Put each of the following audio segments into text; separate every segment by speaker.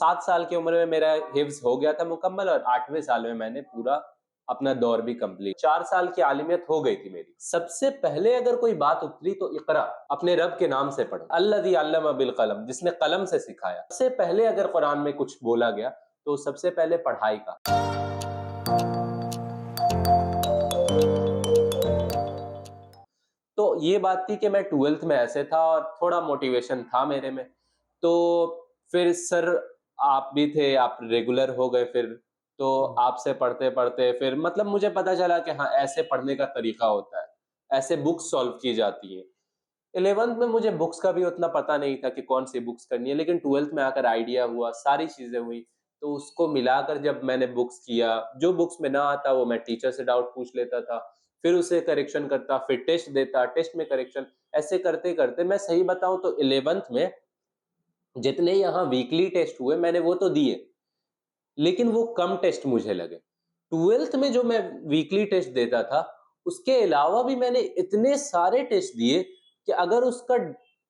Speaker 1: 7 साल की उम्र में मेरा हिफ्ज़ हो गया था मुकम्मल और 8वें साल में मैंने पूरा अपना दौर भी कंप्लीट। 4 साल की आलिमियत हो गई थी मेरी। सबसे पहले अगर कोई बात उतरी तो इक़रा, अपने रब के नाम से पढ़ो। अल्लज़ी अल्लम बिल क़लम, जिसने कलम से सिखाया। सबसे पहले अगर कुरान में कुछ बोला गया तो सबसे पहले पढ़ाई का। तो ये बात थी कि मैं 12th में ऐसे था और थोड़ा मोटिवेशन था मेरे में। तो फिर सर आप भी थे, आप रेगुलर हो गए फिर, तो आपसे पढ़ते-पढ़ते फिर मतलब मुझे पता चला कि हाँ, ऐसे पढ़ने का तरीका होता है, ऐसे बुक्स सॉल्व की जाती हैं। 11th में मुझे बुक्स का भी उतना पता नहीं था कि कौन-सी बुक्स करनी है, लेकिन 12th में आकर आइडिया हुआ, सारी चीज़ें हुई, तो उसको मिलाकर जब मैंने बुक्स किया, जो बुक्स में ना आता वो मैं टीचर से डाउट पूछ लेता था, फिर उसे करेक्शन करता, फिर टेस्ट देता, टेस्ट में करेक्शन, ऐसे करते-करते मैं सही बताऊँ तो 11th में जितने यहाँ वीकली टेस्ट हुए मैंने वो तो दिए, लेकिन वो कम टेस्ट मुझे लगे। 12th में जो मैं वीकली टेस्ट देता था, उसके अलावा भी मैंने इतने सारे टेस्ट दिए कि अगर उसका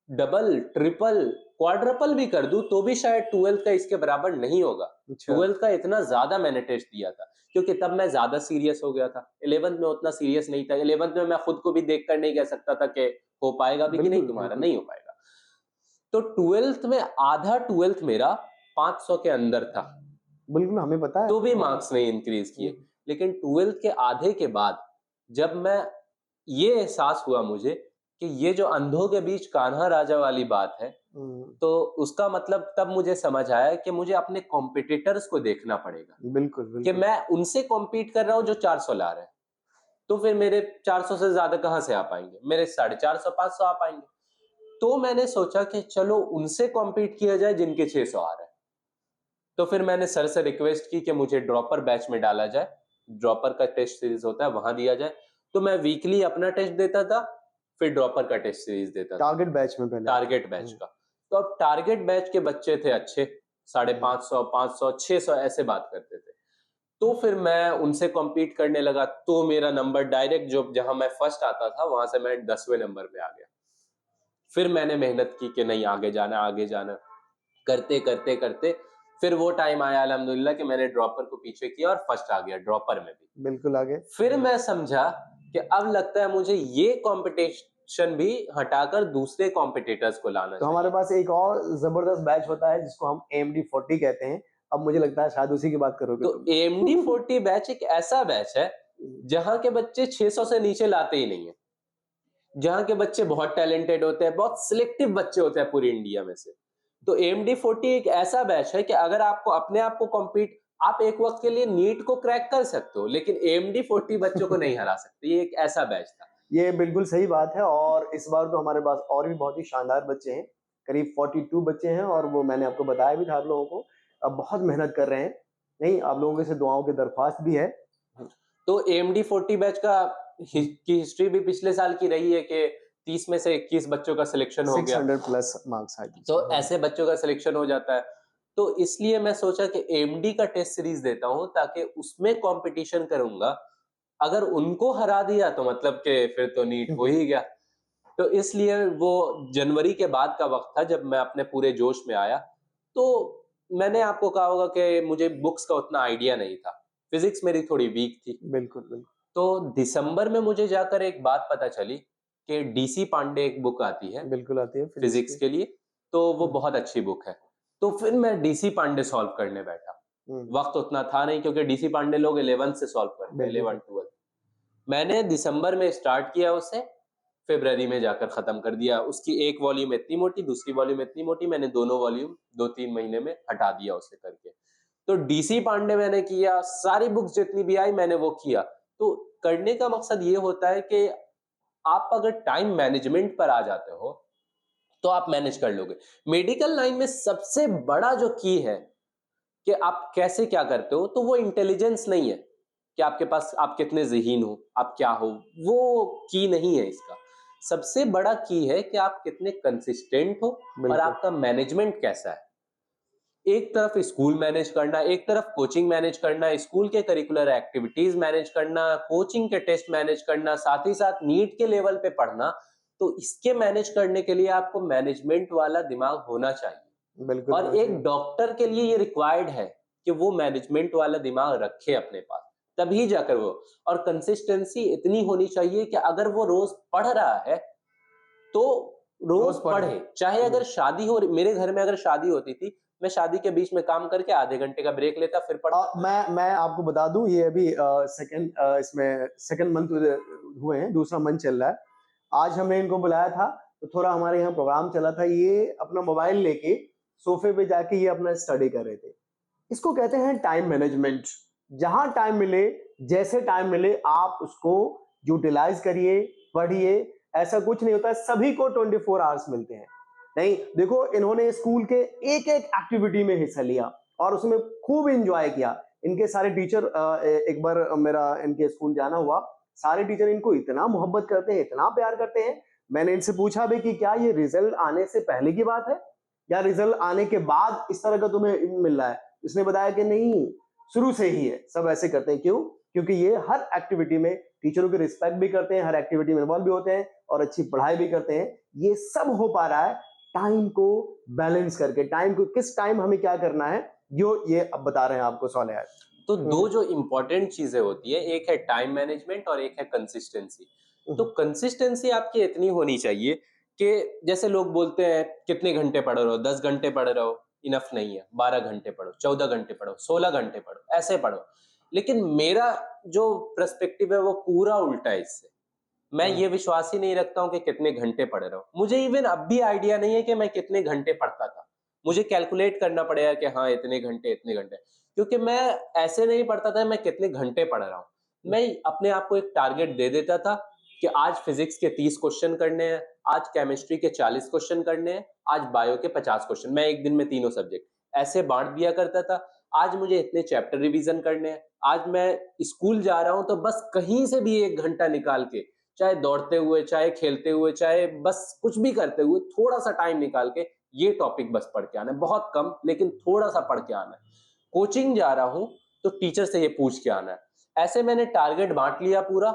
Speaker 1: डबल, ट्रिपल, क्वाड्रपल भी कर दूँ तो भी शायद 12th का इसके बराबर नहीं होगा।
Speaker 2: अच्छा।
Speaker 1: 12th का इतना ज़्यादा मैंने टेस्ट दिया था, क्योंकि तब मैं ज़्यादा सीरियस हो गया था। 11th में उतना सीरियस नहीं था। 11th में मैं खुद को भी देखकर नहीं कह सकता था कि हो पाएगा भी कि नहीं
Speaker 2: बिल्कुल,
Speaker 1: तुम्हारा,
Speaker 2: बिल्कुल।
Speaker 1: नहीं हो पाएगा। तो 12th में आधा 12th मेरा 500 के अंदर था।
Speaker 2: बिल्कुल, हमें पता है।
Speaker 1: तो भी
Speaker 2: हाँ।
Speaker 1: मार्क्स नहीं इंक्रीज
Speaker 2: हुँ,
Speaker 1: किए। लेकिन 12th के आधे के बाद जब मैं ये एहसास हुआ मुझे कि ये जो अंधों के बीच कान्हा राजा वाली बात है,
Speaker 2: हुँ।
Speaker 1: तो उसका मतलब तब मुझे समझ आया कि मुझे अपने कॉम्पिटिटर्स को देखना पड़ेगा
Speaker 2: बिल्कुल,
Speaker 1: कि
Speaker 2: बिल्कुल।
Speaker 1: मैं उनसे कॉम्पीट कर रहा हूँ जो 400 ला रहे हैं। तो फिर मेरे 400 से ज़्यादा कहाँ से आ पाएँगे? मेरे 450 500 आ पाएँगे। तो मैंने सोचा कि चलो उनसे कॉम्पीट किया जाए जिनके 600 आ रहे हैं। तो फिर मैंने सर से रिक्वेस्ट की कि मुझे ड्रॉपर बैच में डाला जाए। ड्रॉपर का टेस्ट सीरीज़ होता है, वहाँ दिया जाए। तो मैं वीकली अपना टेस्ट देता था, फिर ड्रॉपर का टेस्ट सीरीज़ देता था,
Speaker 2: टारगेट बैच में पहले आप थे।
Speaker 1: टारगेट बैच
Speaker 2: हुँ,
Speaker 1: का। तो अब टारगेट बैच के बच्चे थे अच्छे,
Speaker 2: हुँ।
Speaker 1: 550, 500, 600 ऐसे बात करते थे। तो फिर मैं उनसे कॉम्पीट करने लगा, तो मेरा नंबर डायरेक्ट जो जहाँ मैं फर्स्ट आता था, वहाँ से मैं 10वें नंबर पे आ गया। फिर मैंने मेहनत की कि नहीं आगे जाना है, आगे जाना है। करते-करते फिर वो टाइम आया अल्हम्दुलिल्लाह कि मैंने ड्रॉपर को पीछे किया और फर्स्ट आ गया ड्रॉपर में भी।
Speaker 2: बिल्कुल आगे।
Speaker 1: फिर
Speaker 2: हुँ।
Speaker 1: मैं समझा कि अब लगता है मुझे ये कॉम्पिटिशन भी हटाकर दूसरे कॉम्पिटिटर्स को लाना
Speaker 2: तो हमारे
Speaker 1: चाहिए।
Speaker 2: पास एक और ज़बरदस्त बैच होता है जिसको हम एएमडी 40 कहते हैं। अब मुझे लगता है शायद उसी की बात करोगे
Speaker 1: तो
Speaker 2: तुम।
Speaker 1: एएमडी 40 बैच एक ऐसा बैच है, जहाँ के बच्चे 600 से नीचे लाते ही नहीं है। जहाँ के बच्चे बहुत टैलेंटेड होते हैं, बहुत सिलेक्टिव बच्चे होते हैं पूरी इंडिया में से। तो एएमडी 40 एक ऐसा बैच है कि अगर आपको अपने आप को कॉम्पीट आप एक वक़्त के लिए नीट को क्रैक कर सकते हो, लेकिन एएमडी 40 बच्चों को नहीं हरा सकते। ये एक ऐसा बैच था।
Speaker 2: ये बिल्कुल सही बात है और इस बार तो हमारे पास और भी बहुत ही शानदार बच्चे हैं। करीब 42 बच्चे हैं और वो मैंने आपको बताया भी था आप लोगों को। अब बहुत मेहनत कर रहे हैं। नहीं, आप लोगों से दुआओं की दरख्वास्त भी है।
Speaker 1: तो एएमडी 40 बैच का की हिस्ट्री भी पिछले साल की रही है कि 30 में से 21 बच्चों का सिलेक्शन हो गया।
Speaker 2: 600 plus marks I think so.
Speaker 1: तो ऐसे बच्चों का सिलेक्शन हो जाता है। तो इसलिए मैं सोचा कि एएमडी का टेस्ट सीरीज़ देता हूँ ताकि उसमें कॉम्पिटिशन करूँगा। अगर उनको हरा दिया तो मतलब कि फिर तो नीट हो ही गया। तो इसलिए वो जनवरी के बाद का वक़्त था जब मैं अपने पूरे जोश में आया। तो मैंने आपको कहा होगा कि मुझे बुक्स का उतना आइडिया नहीं था। फिज़िक्स मेरी थोड़ी वीक थी।
Speaker 2: बिल्कुल, बिल्कुल।
Speaker 1: तो दिसंबर में मुझे जाकर एक बात पता चली कि डीसी पांडे एक बुक आती है
Speaker 2: बिल्कुल आती है फिज़िक्स
Speaker 1: फिजिक्स
Speaker 2: की।
Speaker 1: के लिए, तो वो
Speaker 2: हुँ,
Speaker 1: बहुत अच्छी बुक है। तो फिर मैं डीसी पांडे सॉल्व करने बैठा।
Speaker 2: हुँ।
Speaker 1: वक़्त उतना था नहीं क्योंकि डीसी पांडे लोग 11th से सॉल्व करते हैं,
Speaker 2: बिल्कुल,
Speaker 1: 11,
Speaker 2: बिल्कुल।
Speaker 1: 12। मैंने दिसंबर में स्टार्ट किया उसे, फ़रवरी में जाकर ख़त्म कर दिया। उसकी एक वॉल्यूम इतनी मोटी, दूसरी वॉल्यूम इतनी मोटी, मैंने दोनों वॉल्यूम 2-3 महीने में हटा दिया उसे करके। तो डीसी पांडे मैंने किया, सारी बुक्स जितनी भी आई मैंने वो किया। तो करने का मकसद ये होता है कि आप अगर टाइम मैनेजमेंट पर आ जाते हो, तो आप मैनेज कर लोगे। मेडिकल लाइन में सबसे बड़ा जो की है कि आप कैसे क्या करते हो, तो वो इंटेलिजेंस नहीं है कि आपके पास आप कितने ज़हीन हो, आप क्या हो, वो की नहीं है इसका। सबसे बड़ा की है कि आप कितने कंसिस्टेंट हो और
Speaker 2: बिल्कुल।
Speaker 1: आपका मैनेजमेंट कैसा है। एक तरफ स्कूल मैनेज करना, एक तरफ कोचिंग मैनेज करना, स्कूल के करिकुलर एक्टिविटीज़ मैनेज करना, कोचिंग के टेस्ट मैनेज करना, साथ ही साथ नीट के लेवल पे पढ़ना, तो इसके मैनेज करने के लिए आपको मैनेजमेंट वाला दिमाग होना चाहिए।
Speaker 2: बिल्कुल,
Speaker 1: और एक
Speaker 2: बिल्कुल।
Speaker 1: डॉक्टर के लिए ये रिक्वायर्ड है कि वो मैनेजमेंट वाला दिमाग रखे अपने पास, तभी जाकर वो। और कंसिस्टेंसी इतनी होनी चाहिए कि अगर वो रोज पढ़ रहा है तो रोज
Speaker 2: रोज़ पढ़े।
Speaker 1: पढ़े, चाहे
Speaker 2: हुँ।
Speaker 1: अगर शादी हो, मेरे घर में अगर शादी होती थी, मैं शादी के बीच में काम करके आधे घंटे का ब्रेक लेता फिर पढ़ता।
Speaker 2: मैं आपको बता दूँ ये अभी सेकंड इसमें सेकंड मंथ हुए हैं, दूसरा मंथ चल रहा है। आज हमने इनको बुलाया था, तो थोड़ा हमारे यहाँ प्रोग्राम चला था, ये अपना मोबाइल लेके सोफ़े पे जाके ये अपना स्टडी कर रहे थे। इसको कहते हैं टाइम मैनेजमेंट। जहाँ टाइम मिले, जैसे टाइम मिले आप उसको यूटिलाइज़ करिए, पढ़िए, ऐसा कुछ नहीं होता है, सभी को 24 आवर्स मिलते हैं। नहीं, देखो इन्होंने स्कूल के एक-एक एक्टिविटी में हिस्सा लिया और उसमें खूब एन्जॉय किया। इनके सारे टीचर एक बार मेरा इनके स्कूल जाना हुआ, सारे टीचर इनको इतना मोहब्बत करते हैं, इतना प्यार करते हैं। मैंने इनसे पूछा भी कि क्या ये रिज़ल्ट आने से पहले की बात है या रिज़ल्ट आने के बाद इस तरह का तुम्हें मिल रहा है? इसने बताया कि नहीं, शुरू से ही है, सब ऐसे करते हैं। क्यों? क्योंकि ये हर एक्टिविटी में टीचरों की रिस्पेक्ट भी करते हैं, हर एक्टिविटी में इन्वॉल्व भी होते हैं और अच्छी पढ़ाई भी करते हैं। ये सब हो पा रहा है टाइम को बैलेंस करके, टाइम को किस टाइम हमें क्या करना है, जो ये अब बता रहे हैं आपको सवाल है।
Speaker 1: तो
Speaker 2: हुँ,
Speaker 1: दो जो इम्पोर्टेंट चीजें होती है, एक है टाइम मैनेजमेंट और एक है कंसिस्टेंसी। तो
Speaker 2: हुँ,
Speaker 1: कंसिस्टेंसी आपकी इतनी होनी चाहिए कि जैसे लोग बोलते हैं कितने घंटे पढ़ रहे हो, 10 घंटे पढ़ रहे हो, इनफ नहीं है, 12 घंटे पढ़ो, 14 घंटे पढ़ो, 16 घंटे पढ़ो, ऐसे पढ़ो। लेकिन मेरा जो पर्सपेक्टिव है वो पूरा उल्टा है इससे। मैं
Speaker 2: हुँ,
Speaker 1: ये विश्वास ही नहीं रखता हूँ कि कितने घंटे पढ़ रहा हूँ। मुझे इवन अब भी आइडिया नहीं है कि मैं कितने घंटे पढ़ता था। मुझे कैलकुलेट करना पड़ेगा कि हाँ, इतने घंटे, इतने घंटे। क्योंकि मैं ऐसे नहीं पढ़ता था मैं कितने घंटे पढ़ रहा हूँ।
Speaker 2: हुँ,
Speaker 1: मैं अपने आप को एक टारगेट दे देता था कि आज फिज़िक्स के 30 क्वेश्चन करने हैं, आज केमिस्ट्री के 40 क्वेश्चन करने हैं, आज बायो के 50 क्वेश्चन। मैं एक दिन में तीनों सब्जेक्ट ऐसे बाँट दिया करता था। आज मुझे इतने चैप्टर रिवीज़न करने हैं, आज मैं स्कूल जा रहा हूँ तो बस कहीं से भी 1 घंटा निकाल के, चाहे दौड़ते हुए, चाहे खेलते हुए, चाहे बस कुछ भी करते हुए थोड़ा-सा टाइम निकाल के ये टॉपिक बस पढ़ के आना है। बहुत कम लेकिन थोड़ा-सा पढ़ के आना है। कोचिंग जा रहा हूँ तो टीचर से ये पूछ के आना है। ऐसे मैंने टारगेट बाँट लिया पूरा,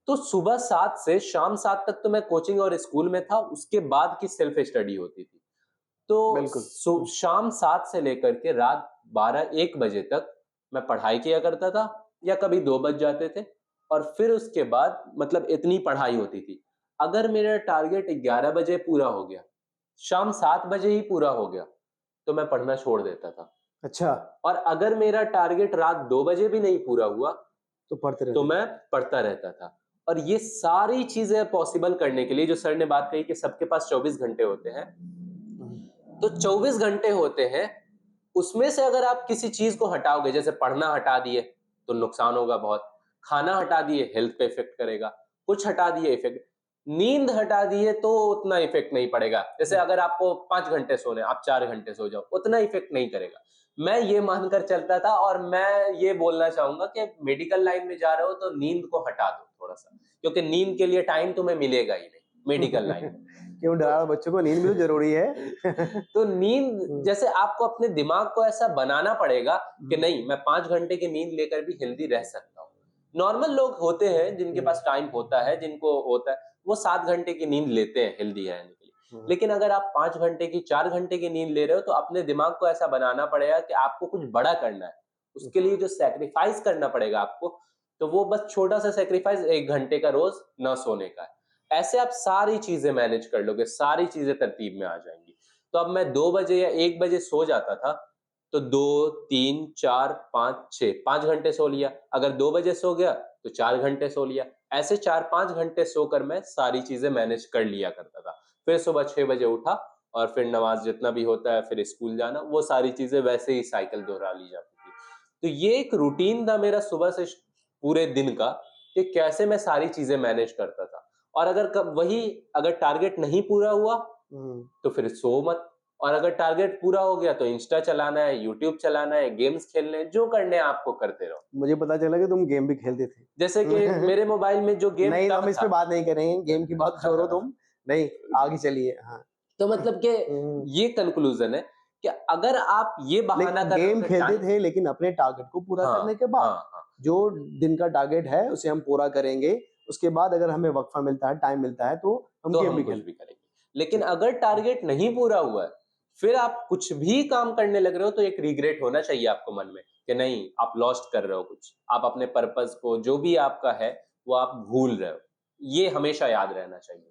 Speaker 1: तो सुबह 7 से शाम 7 तक तो मैं कोचिंग और स्कूल में था, उसके बाद की सेल्फ स्टडी होती थी। तो
Speaker 2: बिल्कुल। हुँ,
Speaker 1: शाम 7 से लेकर के रात 12-1 बजे तक मैं पढ़ाई किया करता था या कभी 2 बज जाते थे और फिर उसके बाद मतलब इतनी पढ़ाई होती थी। अगर मेरा टारगेट 11 बजे पूरा हो गया, शाम 7 बजे ही पूरा हो गया, तो मैं पढ़ना छोड़ देता था।
Speaker 2: अच्छा,
Speaker 1: और अगर मेरा टारगेट रात 2 बजे भी नहीं पूरा हुआ,
Speaker 2: तो पढ़ते
Speaker 1: तो
Speaker 2: रहते थे।
Speaker 1: मैं पढ़ता रहता था। और ये सारी चीज़ें पॉसिबल करने के लिए जो सर ने बात कही कि सबके पास 24 घंटे होते हैं,
Speaker 2: हुँ,
Speaker 1: तो 24 घंटे होते हैं, उसमें से अगर आप किसी चीज़ को हटाओगे, जैसे पढ़ना हटा दिए, तो नुकसान होगा बहुत। खाना हटा दिए, हेल्थ पे इफ़ेक्ट करेगा। कुछ हटा दिए, इफ़ेक्ट। नींद हटा दिए, तो उतना इफ़ेक्ट नहीं पड़ेगा। जैसे
Speaker 2: हुँ,
Speaker 1: अगर आपको 5 घंटे सोने हैं, आप 4 घंटे सो जाओ, उतना इफ़ेक्ट नहीं करेगा। मैं ये मानकर चलता था और मैं ये बोलना चाहूँगा कि मेडिकल लाइन में जा रहे हो, तो नींद को हटा दो थोड़ा-सा, क्योंकि नींद के लिए टाइम तुम्हें मिलेगा ही नहीं, मेडिकल लाइन में।
Speaker 2: क्यों डरा रहा
Speaker 1: तो
Speaker 2: बच्चों को नींद भी तो ज़रूरी है।
Speaker 1: तो नींद
Speaker 2: हुँ,
Speaker 1: जैसे आपको अपने दिमाग को ऐसा बनाना पड़ेगा कि
Speaker 2: हुँ,
Speaker 1: नहीं मैं 5 घंटे की नींद लेकर भी हेल्दी रह सकता हूँ। नॉर्मल लोग होते हैं जिनके
Speaker 2: हुँ,
Speaker 1: पास टाइम होता है, जिनको होता है, वो 7 घंटे की नींद लेते हैं हेल्दी रहने के लिए।
Speaker 2: हुँ,
Speaker 1: लेकिन अगर आप 5 घंटे की, 4 घंटे की नींद ले रहे हो तो अपने दिमाग को ऐसा बनाना पड़ेगा कि आपको कुछ बड़ा करना है।
Speaker 2: हुँ,
Speaker 1: उसके लिए जो सैक्रिफाइस करना पड़ेगा आपको, तो वो बस छोटा-सा सैक्रिफाइस 1 घंटे का रोज़ ना सोने का है। ऐसे आप सारी चीज़ें मैनेज कर लोगे, सारी चीज़ें तरतीब में आ जाएँगी। तो अब मैं 2 बजे या 1 बजे सो जाता था, तो 2, 3, 4, 5, 6 5 घंटे सो लिया। अगर 2 बजे सो गया, तो 4 घंटे सो लिया। ऐसे 4-5 घंटे सोकर मैं सारी चीज़ें मैनेज कर लिया करता था। फिर सुबह 6 बजे उठा और फिर नमाज़ जितना भी होता है, फिर स्कूल जाना, वो सारी चीज़ें वैसे ही साइकिल दोहरा ली जाती थी। तो ये एक रूटीन था मेरा सुबह से पूरे दिन का कि कैसे मैं सारी चीज़ें मैनेज करता था। और अगर कब वही अगर टारगेट नहीं पूरा हुआ,
Speaker 2: हुँ।
Speaker 1: तो फिर सो मत। और अगर टारगेट पूरा हो गया तो इंस्टा चलाना है, यूट्यूब चलाना है, गेम्स खेलने हैं, जो करने हैं आपको करते रहो।
Speaker 2: मुझे पता चला कि तुम गेम भी खेलते थे।
Speaker 1: जैसे कि मेरे मोबाइल में जो गेम
Speaker 2: नहीं,
Speaker 1: तब
Speaker 2: हम इस पे
Speaker 1: था।
Speaker 2: बात नहीं करेंगे, गेम की बात छोड़ो तुम। नहीं, आगे चलिए। हाँ।
Speaker 1: तो मतलब कि
Speaker 2: हुँ,
Speaker 1: ये कंक्लूजन है कि अगर आप ये बहाना कर रहे हो
Speaker 2: गेम
Speaker 1: कि
Speaker 2: खेलते
Speaker 1: टाइम।
Speaker 2: थे लेकिन अपने टारगेट को पूरा
Speaker 1: हाँ,
Speaker 2: करने के बाद।
Speaker 1: हाँ, हाँ।
Speaker 2: जो दिन का टारगेट है उसे हम पूरा करेंगे, उसके बाद अगर हमें वक़्फ़ा मिलता है, टाइम मिलता है तो हम
Speaker 1: तो
Speaker 2: गेम
Speaker 1: हम
Speaker 2: भी
Speaker 1: कुछ
Speaker 2: खेलेंगे।
Speaker 1: भी करेंगे। लेकिन
Speaker 2: चलिए।
Speaker 1: अगर टारगेट नहीं पूरा हुआ है, फिर आप कुछ भी काम करने लग रहे हो तो एक रिग्रेट होना चाहिए आपको मन में कि नहीं, आप लॉस्ट कर रहे हो कुछ, आप अपने पर्पस को जो भी आपका है वो आप भूल रहे हो। ये हमेशा याद रहना चाहिए।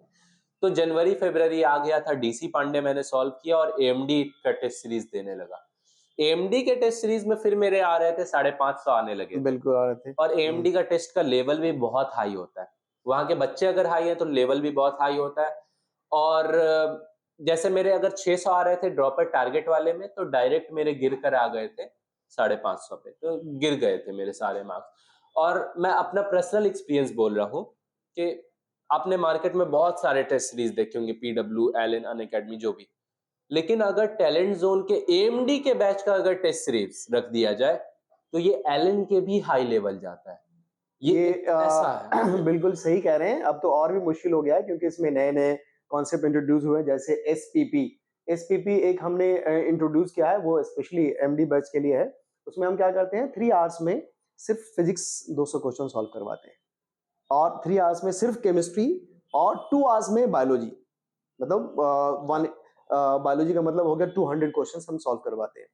Speaker 1: तो जनवरी फरवरी आ गया था, डीसी पांडे मैंने सॉल्व किया और एएमडी का टेस्ट सीरीज देने लगा। एएमडी के टेस्ट सीरीज में फिर मेरे आ रहे थे 550 आने लगे थे।
Speaker 2: बिल्कुल आ रहे थे।
Speaker 1: और एएमडी का टेस्ट का लेवल भी बहुत हाई होता है। वहाँ के बच्चे अगर हाई हैं तो लेवल भी बहुत हाई होता है। और जैसे मेरे अगर 600 आ रहे थे ड्रॉपर टारगेट वाले में, तो डायरेक्ट मेरे गिर कर आ गए थे 550 पे, तो गिर गए थे मेरे सारे मार्क्स। और मैं अपना पर्सनल एक्सपीरियंस बोल रहा हूँ कि आपने मार्केट में बहुत सारे टेस्ट सीरीज देखे होंगे, पीडब्ल्यू, एलन, अनअकैडमी, जो भी। लेकिन अगर टैलेंट जोन के एएमडी के बैच का अगर टेस्ट सीरीज रख दिया जाए तो ये एलन के भी हाई लेवल जाता है। ये ऐसा है।
Speaker 2: बिल्कुल सही कह रहे हैं। अब तो और भी मुश्किल हो गया है क्योंकि इसमें नए-नए कॉन्सेप्ट इंट्रोड्यूस हुए हैं, जैसे एसपीपी। एसपीपी एक हमने इंट्रोड्यूस किया है, वो स्पेशली एमडी बैच के लिए है। उसमें हम क्या करते हैं, 3 आवर्स में सिर्फ फिजिक्स 200 क्वेश्चन सॉल्व करवाते हैं और 3 आवर्स में सिर्फ केमिस्ट्री और 2 आवर्स में बायोलॉजी। मतलब बायोलॉजी का मतलब हो गया 200 क्वेश्चंस हम सॉल्व करवाते हैं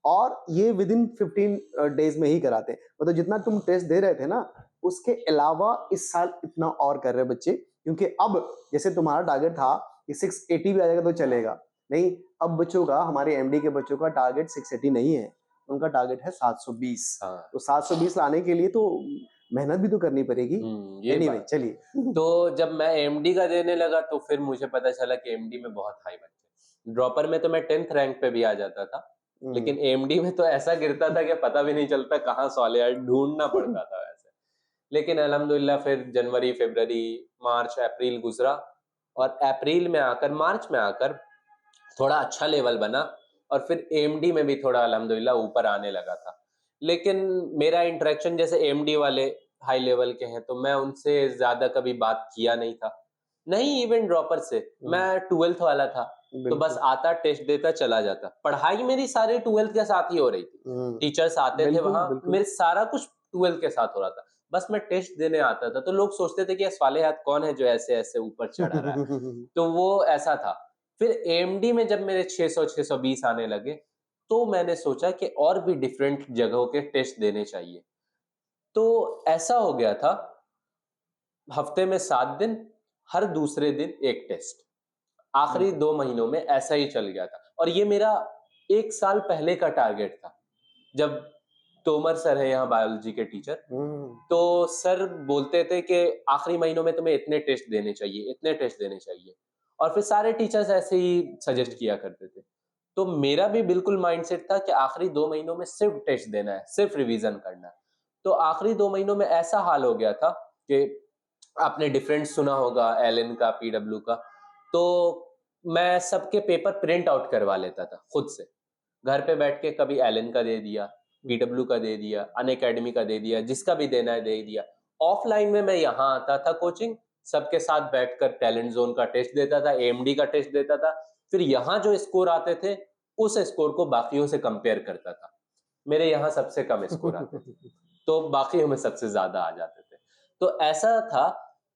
Speaker 2: और ये विद इन 15 डेज में ही कराते हैं। मतलब जितना तुम टेस्ट दे रहे थे ना, उसके अलावा इस साल इतना और कर रहे हैं बच्चे, क्योंकि अब जैसे तुम्हारा टारगेट था कि 680 भी आ जाएगा तो चलेगा, नहीं, अब बच्चों का, हमारे एमडी के बच्चों का टारगेट 680 नहीं है, उनका टारगेट है 720।
Speaker 1: हाँ।
Speaker 2: तो 720 लाने के लिए तो मेहनत भी तो करनी पड़ेगी।
Speaker 1: ये
Speaker 2: एनीवे
Speaker 1: बात।
Speaker 2: चलिए।
Speaker 1: तो जब मैं एएमडी का देने लगा तो फिर मुझे पता चला कि एएमडी में बहुत हाई बच्चे। ड्रॉपर में तो मैं 10th रैंक पे भी आ जाता था, लेकिन एएमडी में तो ऐसा गिरता था कि पता भी नहीं चलता कहाँ सवाल यार, ढूंढना पड़ता था वैसे। लेकिन अल्हम्दुलिल्लाह फिर जनवरी, फरवरी, मार्च, अप्रैल गुजरा और अप्रैल में आकर, मार्च में आकर थोड़ा अच्छा लेवल बना और फिर एएमडी में भी थोड़ा अल्हम्दुलिल्लाह ऊपर आने लगा था। लेकिन मेरा इंटरेक्शन जैसे एएमडी वाले हाई लेवल के हैं तो मैं उनसे ज़्यादा कभी बात किया नहीं था। नहीं, इवन ड्रॉपर से, मैं 12th वाला था, तो बस
Speaker 2: बिल्कुल।
Speaker 1: आता, टेस्ट देता, चला जाता। पढ़ाई मेरी सारी 12th के साथ ही हो रही थी। टीचर्स आते थे
Speaker 2: बिल्कुल,
Speaker 1: वहाँ,
Speaker 2: बिल्कुल।
Speaker 1: मेरे सारा कुछ 12th के साथ हो रहा था। बस मैं टेस्ट देने आता था, तो लोग सोचते थे कि ये सालेहात कौन है जो ऐसे-ऐसे ऊपर चढ़ा रहा है। तो वो ऐसा था। फिर एएमडी में जब मेरे 600-620 आने लगे, तो मैंने सोचा कि और भी डिफरेंट जगहों के टेस्ट देने चाहिए। तो ऐसा हो गया था, हफ्ते में 7 दिन, हर दूसरे दिन एक टेस्ट। आखिरी 2 महीनों में ऐसा ही चल गया था और ये मेरा 1 साल पहले का टारगेट था। जब तोमर सर है यहाँ बायोलॉजी के टीचर, तो सर बोलते थे कि आखिरी महीनों में तुम्हें इतने टेस्ट देने चाहिए, इतने टेस्ट देने चाहिए। और फिर सारे टीचर्स ऐसे ही सजेस्ट किया करते थे। तो मेरा भी बिल्कुल माइंडसेट था कि आखिरी 2 महीनों में सिर्फ टेस्ट देना है, सिर्फ रिवीजन करना है। तो आखिरी 2 महीनों में ऐसा हाल हो गया था कि आपने डिफरेंट सुना होगा एलन का, पीडब्ल्यू का, तो मैं सबके पेपर प्रिंट आउट करवा लेता था खुद से। घर पे बैठ के कभी एलन का दे दिया, पीडब्ल्यू का दे दिया, अनअकैडमी का दे दिया, जिसका भी देना है दे दिया। ऑफलाइन में मैं यहाँ आता था कोचिंग, सबके साथ बैठकर टैलेंट जोन का टेस्ट देता था, एएमडी का टेस्ट देता था। फिर यहाँ जो स्कोर आते थे, उस स्कोर को बाकियों से कंपेयर करता था। मेरे यहाँ सबसे कम स्कोर आते थे, तो बाकियों में सबसे ज़्यादा आ जाते थे। तो ऐसा था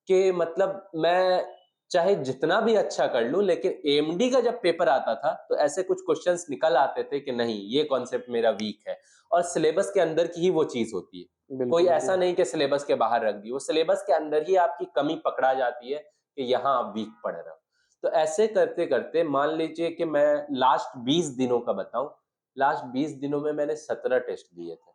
Speaker 1: कि मतलब मैं चाहे जितना भी अच्छा कर लूँ, लेकिन एएमडी का जब पेपर आता था, तो ऐसे कुछ क्वेश्चंस निकल आते थे कि नहीं, ये कॉन्सेप्ट मेरा वीक है और सिलेबस के अंदर की ही वो चीज़ होती है। कोई
Speaker 2: बिल्कुल,
Speaker 1: ऐसा नहीं कि सिलेबस के बाहर रख दी, वो सिलेबस के अंदर ही आपकी कमी पकड़ा जाती है कि यहाँ आप वीक पढ़ रहे हो। तो ऐसे करते-करते मान लीजिए कि मैं लास्ट 20 दिनों का बताऊँ, लास्ट 20 दिनों में मैंने 17 टेस्ट दिए थे।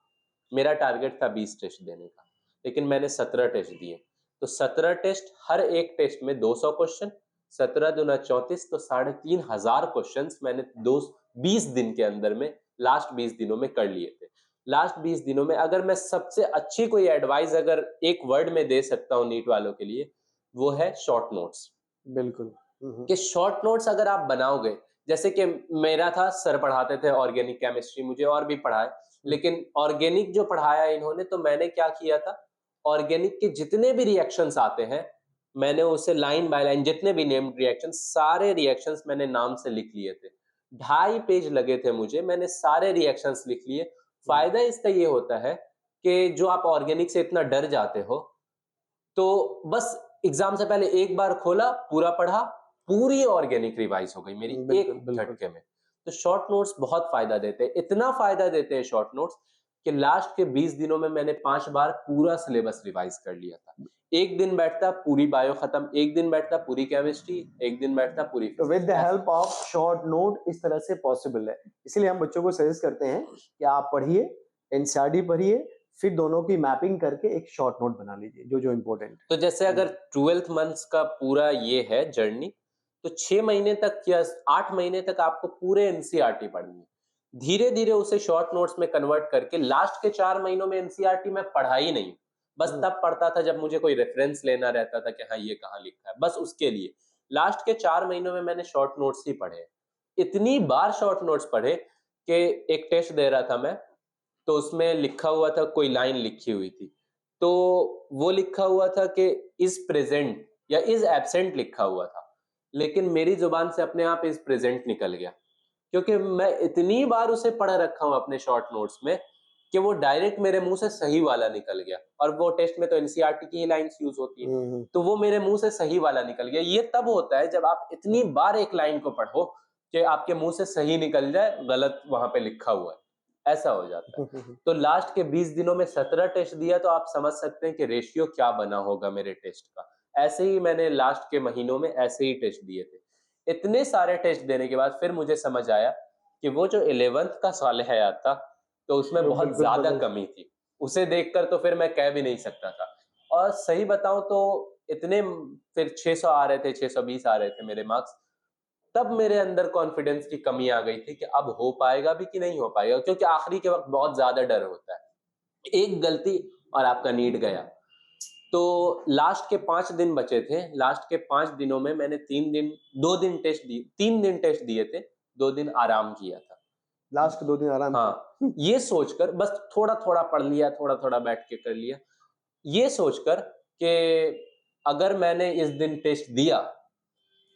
Speaker 1: मेरा टारगेट था 20 टेस्ट देने का, लेकिन मैंने 17 टेस्ट दिए। तो 17 टेस्ट, हर एक टेस्ट में 200 क्वेश्चन, 17 दूना 34, तो 3500 क्वेश्चंस मैंने 20 दिन के अंदर में, लास्ट 20 दिनों में कर लिए थे। लास्ट 20 दिनों में अगर मैं सबसे अच्छी कोई एडवाइस अगर एक वर्ड में दे सकता हूँ नीट वालों के लिए, वो है शॉर्ट नोट्स।
Speaker 2: बिल्कुल।
Speaker 1: कि शॉर्ट नोट्स अगर आप बनाओगे, जैसे कि मेरा था, सर पढ़ाते थे ऑर्गेनिक केमिस्ट्री, मुझे और भी पढ़ाए, लेकिन ऑर्गेनिक जो पढ़ाया इन्होंने, तो मैंने क्या किया था, ऑर्गेनिक के जितने भी रिएक्शंस आते हैं, मैंने उसे लाइन बाय लाइन, जितने भी नेम्ड रिएक्शंस, सारे रिएक्शंस मैंने नाम से लिख लिए थे। 2.5 पेज लगे थे मुझे, मैंने सारे रिएक्शंस लिख लिए। फायदा इसका ये होता है कि जो आप ऑर्गेनिक से इतना डर जाते हो, तो बस एग्जाम से पहले एक बार खोला, पूरा पढ़ा, पूरी ऑर्गेनिक रिवाइज हो गई मेरी
Speaker 2: बिल्कुल,
Speaker 1: एक
Speaker 2: बिल्कुल।
Speaker 1: झटके में। तो शॉर्ट नोट्स बहुत फायदा देते हैं, इतना फायदा देते हैं शॉर्ट नोट्स कि लास्ट के 20 दिनों में मैंने 5 बार पूरा सिलेबस रिवाइज कर लिया था। एक दिन बैठता पूरी बायो खत्म, एक दिन बैठता पूरी केमिस्ट्री, एक दिन बैठता पूरी
Speaker 2: तो with the
Speaker 1: physics.
Speaker 2: Help of short note इस तरह से पॉसिबल है। इसीलिए हम बच्चों को सजेस्ट करते हैं कि आप पढ़िए, एनसीईआरटी पढ़िए, फिर दोनों की मैपिंग करके एक शॉर्ट नोट बना लीजिए जो जो इम्पोर्टेंट
Speaker 1: तो जैसे
Speaker 2: है।
Speaker 1: अगर 12th मंथ्स का पूरा ये है जर्नी, तो 6 महीने तक या 8 महीने तक आपको पूरे एनसीईआरटी पढ़नी है। धीरे-धीरे उसे शॉर्ट नोट्स में कन्वर्ट करके लास्ट के 4 महीनों में एनसीईआरटी मैं पढ़ा ही नहीं। बस
Speaker 2: हम्म,
Speaker 1: तब पढ़ता था जब मुझे कोई रेफरेंस लेना रहता था कि हाँ, ये कहाँ लिखा है, बस उसके लिए। लास्ट के 4 महीनों में मैंने शॉर्ट नोट्स ही पढ़े हैं। इतनी बार शॉर्ट नोट्स पढ़े कि एक टेस्ट दे रहा था मैं, तो उसमें लिखा हुआ था, कोई लाइन लिखी हुई थी। तो वो लिखा हुआ था कि इज़ प्रेज़ेंट या इज़ एब्सेंट लिखा हुआ था। लेकिन मेरी ज़ुबान से अपने आप इज़ प्रेज़ेंट निकल गया। क्योंकि मैं इतनी बार उसे पढ़ रखा हूँ अपने शॉर्ट नोट्स में कि वो डायरेक्ट मेरे मुँह से सही वाला निकल गया, और वो टेस्ट में तो एनसीईआरटी की ही लाइन्स यूज़ होती है।
Speaker 2: हम्म,
Speaker 1: तो वो मेरे मुँह से सही वाला निकल गया। ये तब होता है जब आप इतनी बार एक लाइन को पढ़ो कि आपके मुँह से सही निकल जाए, गलत वहाँ पे लिखा हुआ है। ऐसा हो जाता है। तो लास्ट के 20 दिनों में 17 टेस्ट दिया, तो आप समझ सकते हैं कि रेशियो क्या बना होगा मेरे टेस्ट का। ऐसे ही मैंने लास्ट के महीनों में ऐसे ही टेस्ट दिए थे। इतने सारे टेस्ट देने के बाद फिर मुझे समझ आया कि वो जो 11th का साल-ए-हयात था, तो उसमें
Speaker 2: वो
Speaker 1: बहुत
Speaker 2: बिल्कुल
Speaker 1: ज़्यादा
Speaker 2: बदल।
Speaker 1: कमी थी। उसे देखकर तो फिर मैं कह भी नहीं सकता था। और सही बताऊँ तो इतने फिर 600 आ रहे थे, 620 आ रहे थे मेरे मार्क्स। तब मेरे अंदर कॉन्फिडेंस की कमी आ गई थी कि अब हो पाएगा भी कि नहीं हो पाएगा, क्योंकि आखिरी के वक़्त बहुत ज़्यादा डर होता है। एक गलती और आपका नीट गया। तो लास्ट के 5 दिन बचे थे। लास्ट के 5 दिनों में मैंने 3 दिन 2 दिन टेस्ट दिए, 3 दिन टेस्ट दिए थे, 2 दिन आराम किया था।
Speaker 2: लास्ट के 2 दिन आराम
Speaker 1: हाँ,
Speaker 2: किया।
Speaker 1: ये सोचकर बस थोड़ा-थोड़ा पढ़ लिया, थोड़ा-थोड़ा बैठ के कर लिया। ये सोचकर कि अगर मैंने इस दिन टेस्ट दिया,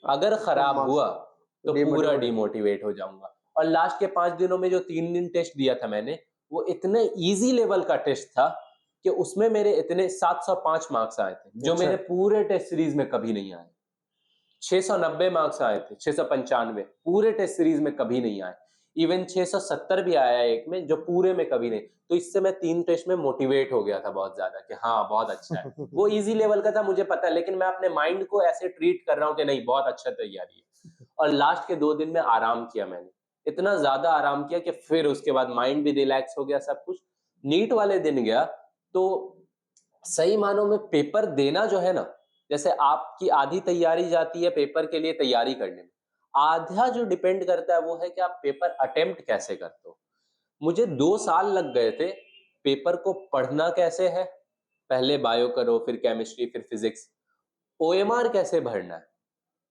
Speaker 1: अगर
Speaker 2: तो
Speaker 1: खराब
Speaker 2: मार्क्स
Speaker 1: हुआ, तो पूरा
Speaker 2: डिमोटिवेट।
Speaker 1: डिमोटिवेट हो जाऊँगा। और लास्ट के 5 दिनों में जो 3 दिन टेस्ट दिया था मैंने, वो इतने ईज़ी लेवल का टेस्ट था कि उसमें मेरे इतने 705 मार्क्स आए थे, जो
Speaker 2: अच्छा।
Speaker 1: मेरे पूरे टेस्ट सीरीज़ में कभी नहीं आए। 690 मार्क्स आए थे, 695 पूरे टेस्ट सीरीज़ में कभी नहीं आए। इवन 670 भी आया है एक में, जो पूरे में कभी नहीं। तो इससे मैं 3 टेस्ट में मोटिवेट हो गया था बहुत ज़्यादा कि हाँ, बहुत अच्छा है। वो ईज़ी लेवल का था, मुझे पता है, लेकिन मैं अपने माइंड को ऐसे ट्रीट कर रहा हूँ कि नहीं, बहुत अच्छा तैयारी है। और लास्ट के 2 दिन में आराम किया मैंने। इतना ज़्यादा आराम किया कि फिर उसके बाद माइंड भी रिलैक्स हो गया, सब कुछ। नीट वाले दिन गया, तो सही मानों में पेपर देना जो है ना, जैसे आपकी आधी तैयारी जाती है पेपर के लिए तैयारी करने में, आधा जो डिपेंड करता है वो है कि आप पेपर अटेम्प्ट कैसे करते हो। मुझे 2 साल लग गए थे पेपर को पढ़ना कैसे है, पहले बायो करो, फिर केमिस्ट्री, फिर फिजिक्स, ओएमआर कैसे भरना है।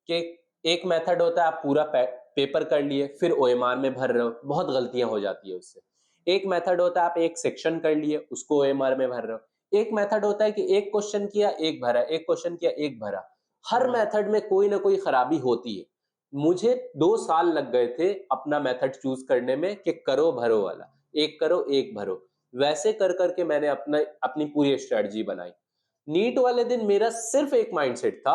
Speaker 1: कि एक मेथड होता है, आप पूरा पेपर कर लिए, फिर ओएमआर में भर रहे हो, बहुत गलतियां हो जाती है उससे। एक मेथड होता है, आप एक सेक्शन कर लिए, उसको ओएमआर में भर रहे हो। एक मेथड होता है कि एक क्वेश्चन किया एक भरा, एक क्वेश्चन किया एक भरा। हर
Speaker 2: हम्म,
Speaker 1: मेथड में कोई ना कोई खराबी होती है। मुझे 2 साल लग गए थे अपना मेथड चूज करने में कि करो भरो वाला, एक करो एक भरो। वैसे कर करके मैंने अपनी पूरी स्ट्रेटजी बनाई। नीट वाले दिन मेरा सिर्फ एक माइंडसेट था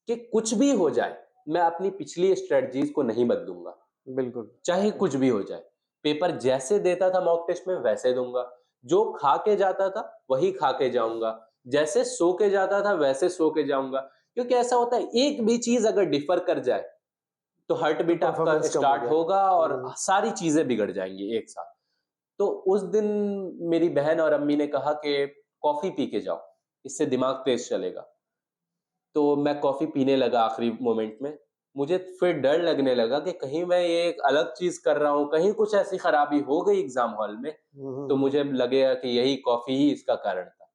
Speaker 1: कि कुछ भी हो जाए, मैं अपनी पिछली स्ट्रेटजीज को नहीं बदलूंगा,
Speaker 2: बिल्कुल।
Speaker 1: चाहे कुछ भी हो जाए। पेपर जैसे देता था मॉक टेस्ट में वैसे दूंगा, जो खा के जाता था वही खा के जाऊंगा, जैसे सो के जाता था वैसे सो के जाऊंगा। क्योंकि ऐसा होता है, एक भी चीज अगर डिफर कर जाए तो हार्ट
Speaker 2: तो
Speaker 1: बीट आपका
Speaker 2: परफॉर्मेंस कम हो
Speaker 1: स्टार्ट
Speaker 2: गया।
Speaker 1: होगा और सारी चीजें बिगड़ जाएंगी एक साथ। तो उस दिन मेरी बहन और अम्मी ने कहा कि कॉफी पी के जाओ, इससे दिमाग तेज चलेगा। तो मैं कॉफ़ी पीने लगा आखिरी मोमेंट में। मुझे फिर डर लगने लगा कि कहीं मैं ये एक अलग चीज़ कर रहा हूँ, कहीं कुछ ऐसी खराबी हो गई एग्ज़ाम हॉल में, तो मुझे लगेगा कि यही कॉफ़ी ही इसका कारण था।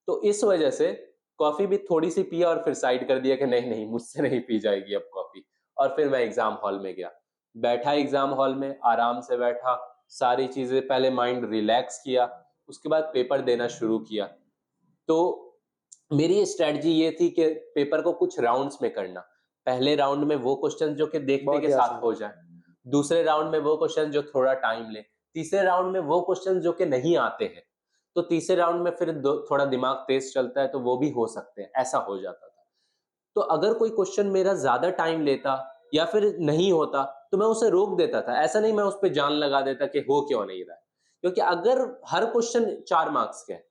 Speaker 1: तो इस वजह से कॉफ़ी भी थोड़ी-सी पिया और फिर साइड कर दिया कि नहीं, नहीं, मुझसे नहीं पी जाएगी अब कॉफ़ी। और फिर मैं एग्ज़ाम हॉल में गया। बैठा एग्ज़ाम हॉल में, आराम से बैठा, सारी चीज़ें पहले माइंड रिलैक्स किया, उसके बाद पेपर देना शुरू किया। तो मेरी स्ट्रैटेजी ये थी कि पेपर को कुछ राउंड्स में करना। पहले राउंड में वो क्वेश्चन जो कि देखते
Speaker 2: बहुत
Speaker 1: के
Speaker 2: ही
Speaker 1: साथ
Speaker 2: आसान।
Speaker 1: हो जाएँ। दूसरे राउंड में वो क्वेश्चन जो थोड़ा टाइम ले। तीसरे राउंड में वो क्वेश्चन जो कि नहीं आते हैं। तो तीसरे राउंड में फिर दो थोड़ा दिमाग तेज़ चलता है, तो वो भी हो सकते हैं, ऐसा हो जाता था। तो अगर कोई क्वेश्चन मेरा ज़्यादा टाइम लेता या फिर नहीं होता, तो मैं उसे रोक देता था। ऐसा नहीं मैं उस पे जान लगा देता कि हो क्यों नहीं रहा है। क्योंकि अगर हर क्वेश्चन 4 मार्क्स के हैं,